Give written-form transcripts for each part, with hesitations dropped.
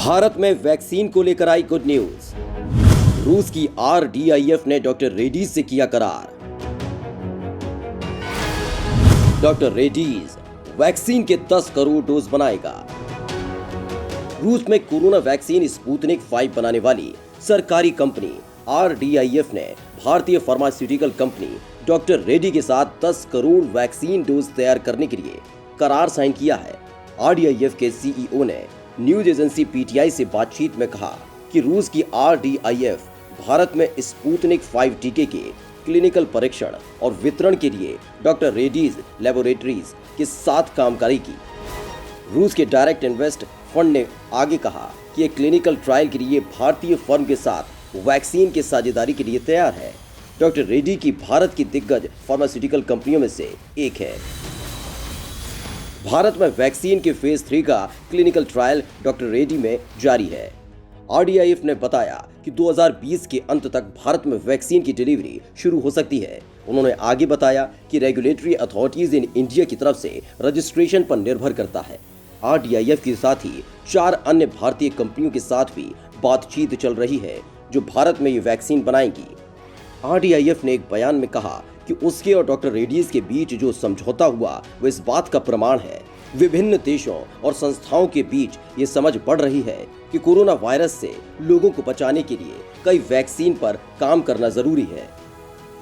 भारत में वैक्सीन को लेकर आई गुड न्यूज। रूस की RDIF ने डॉक्टर रेड्डीज से किया करार। डॉक्टर रेड्डीज वैक्सीन के 10 करोड़ डोज बनाएगा। रूस में कोरोना वैक्सीन स्पुतनिक 5 बनाने वाली सरकारी कंपनी RDIF ने भारतीय फार्मास्यूटिकल कंपनी डॉक्टर रेड्डी के साथ 10 करोड़ वैक्सीन डोज तैयार करने के लिए करार साइन किया है। RDIF के CEO ने न्यूज एजेंसी PTI से बातचीत में कहा कि रूस की RDIF भारत में स्पुतनिक 5 टीके के क्लिनिकल परीक्षण और वितरण के लिए डॉक्टर रेड्डीज लेबोरेटरीज के साथ काम करेगी। रूस के डायरेक्ट इन्वेस्ट फंड ने आगे कहा कि ये क्लिनिकल ट्रायल के लिए भारतीय फर्म के साथ वैक्सीन की साझेदारी के लिए तैयार है। डॉक्टर रेड्डी की भारत की दिग्गज फार्मास्यूटिकल कंपनियों में से एक है। भारत में वैक्सीन के फेज 3 का क्लिनिकल ट्रायल डॉक्टर रेड्डी में जारी है। RDIF ने बताया कि 2020 के अंत तक भारत में वैक्सीन की डिलीवरी शुरू हो सकती है। उन्होंने आगे बताया कि रेगुलेटरी अथॉरिटीज इन इंडिया की तरफ से रजिस्ट्रेशन पर निर्भर करता है। RDIF के साथ ही 4 अन्य भारतीय कंपनियों के साथ भी बातचीत चल रही है जो भारत में ये वैक्सीन बनाएंगी। RDIF ने एक बयान में कहा कि उसके और डॉक्टर रेड्डीज के बीच जो समझौता हुआ वो इस बात का प्रमाण है। विभिन्न देशों और संस्थाओं के बीच ये समझ बढ़ रही है कि कोरोना वायरस से लोगों को बचाने के लिए कई वैक्सीन पर काम करना जरूरी है।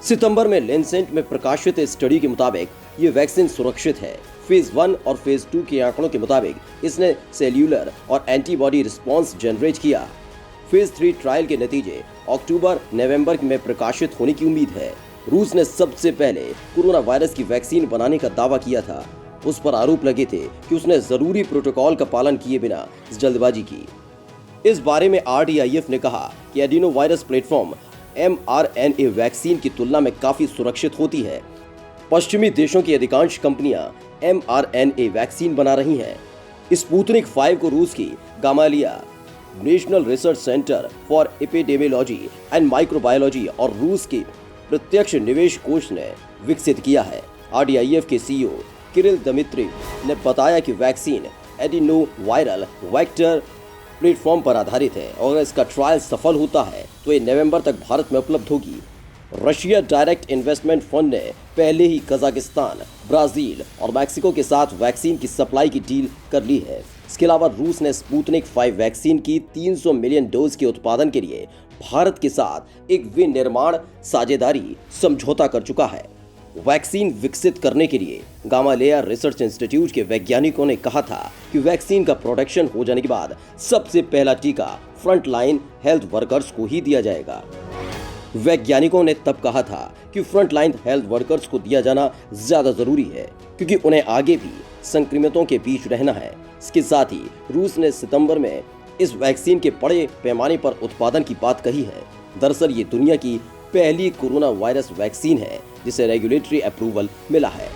सितंबर में लेंसेट में प्रकाशित स्टडी के मुताबिक ये वैक्सीन सुरक्षित है। फेज 1 और फेज 2 के आंकड़ों के मुताबिक इसने सेल्यूलर और एंटीबॉडी रिस्पॉन्स जनरेट किया। फेज 3 ट्रायल के नतीजे अक्टूबर-नवंबर में प्रकाशित होने की उम्मीद है। रूस ने सबसे पहले कोरोना वायरस की वैक्सीन बनाने का दावा किया था। उस पर आरोप लगे थे कि उसने जरूरी प्रोटोकॉल का पालन किए बिना जल्दबाजी की। इस बारे में RDIF ने कहा कि adeno virus platform mRNA vaccine की तुलना में काफी सुरक्षित होती है। पश्चिमी देशों की अधिकांश कंपनियां mRNA वैक्सीन बना रही हैं। स्पुतनिक 5 को रूस की Gamaleya national research centre for epidemiology and microbiology और रूस के प्रत्यक्ष निवेश कोष ने विकसित किया है। RDIF के CEO किरिल दमित्री ने बताया कि vaccine adeno viral vector platform पर आधारित है और अगर इसका ट्रायल सफल होता है तो ये नवंबर तक भारत में उपलब्ध होगी। रशिया डायरेक्ट इन्वेस्टमेंट फंड ने पहले ही कजाकिस्तान, ब्राजील और मैक्सिको के साथ वैक्सीन की सप्लाई की डील कर ली है। इसके अलावा रूस ने स्पुतनिक 5 वैक्सीन की 300 मिलियन डोज के उत्पादन के लिए भारत के साथ एक विनिर्माण साझेदारी समझौता कर चुका है। वैक्सीन विकसित करने के लिए गामालेया रिसर्च इंस्टीट्यूट के वैज्ञानिकों ने कहा था कि वैक्सीन का प्रोडक्शन हो जाने के बाद सबसे पहला टीका फ्रंट लाइन हेल्थ वर्कर्स को ही दिया जाएगा। वैज्ञानिकों ने तब कहा था कि फ्रंट लाइन हेल्थ वर्कर्स को दिया जाना ज्यादा जरूरी है क्योंकि उन्हें आगे भी संक्रमितों के बीच रहना है। इसके साथ ही रूस ने सितंबर में इस वैक्सीन के बड़े पैमाने पर उत्पादन की बात कही है। दरअसल ये दुनिया की पहली कोरोना वायरस वैक्सीन है जिसे रेगुलेटरी अप्रूवल मिला है।